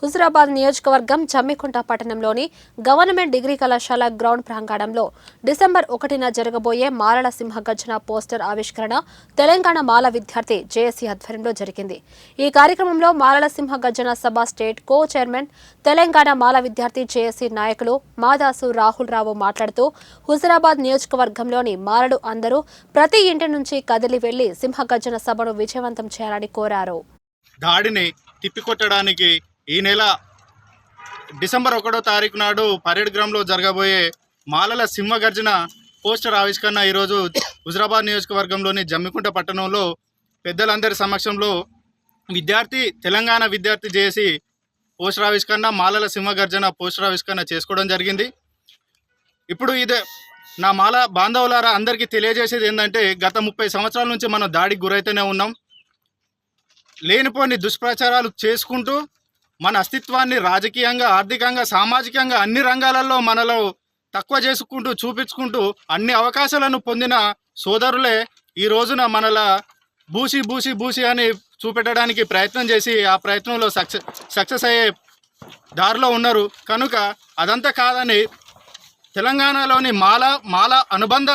హుజురాబాద్ నియోజకవర్గం జమ్మికుంట పట్టణంలోని government degree కళాశాల గ్రౌండ్ ప్రాంగణంలో డిసెంబర్ 1న జరగబోయే మాలల సింహగర్జన పోస్టర్ ఆవిష్కరణ తెలంగాణ మాల విద్యార్థి జేఏసీ ఆధ్వర్యంలో జరిగింది. ఈ కార్యక్రమంలో మాలల సింహగర్జన సభ స్టేట్ కో చైర్మన్ తెలంగాణ మాల విద్యార్థి జేఏసీ నాయకులు మాదాసు రాహుల్ రావు మాట్లాడుతూ హుజురాబాద్ నియోజకవర్గంలోని మాలలు అందరూ ప్రతి ఇంటి నుంచి కదిలి వెళ్లి సింహగర్జన సభను విజయవంతం చేయాలని కోరారు. దాడిని తిప్పికొట్టడానికి ఈ నెల డిసెంబర్ 1వ తారీఖు నాడు పరేడ్ గ్రౌండ్లో జరగబోయే మాలల సింహగర్జన పోస్టర్ ఆవిష్కరణ ఈరోజు హుజురాబాద్ నియోజకవర్గంలోని జమ్మికుంట పట్టణంలో పెద్దలందరి సమక్షంలో తెలంగాణ విద్యార్థి చేసి పోస్టర్ ఆవిష్కరణ మాలల సింహగర్జన పోస్టర్ ఆవిష్కరణ చేసుకోవడం జరిగింది. ఇప్పుడు ఇదే నా మాల బాంధవులారా అందరికీ తెలియజేసేది ఏంటంటే గత 30 సంవత్సరాల నుంచి మనం దాడికి గురైతేనే ఉన్నాం. లేనిపోని దుష్ప్రచారాలు చేసుకుంటూ మన అస్తిత్వాన్ని రాజకీయంగా, ఆర్థికంగా, సామాజికంగా అన్ని రంగాలలో మనలో తక్కువ చేసుకుంటూ చూపించుకుంటూ అన్ని అవకాశాలను పొందిన సోదరులే ఈ రోజున మనలా బూసి అని చూపెట్టడానికి ప్రయత్నం చేసి ఆ ప్రయత్నంలో సక్సెస్ అయ్యే దారిలో ఉన్నారు. కనుక అదంతా కాదని తెలంగాణలోని మాల అనుబంధ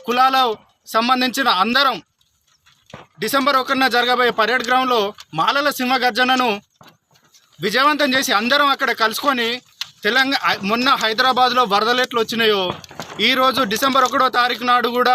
కులాలకు సంబంధించిన అందరం డిసెంబర్ 1న జరగబోయే పరేడ్ గ్రౌండ్లో మాలల సింహగర్జనను విజయవంతం చేసి అందరం అక్కడ కలుసుకొని మొన్న హైదరాబాద్లో వరదలు ఎట్లు వచ్చినాయో ఈరోజు డిసెంబర్ 1వ తారీఖు నాడు కూడా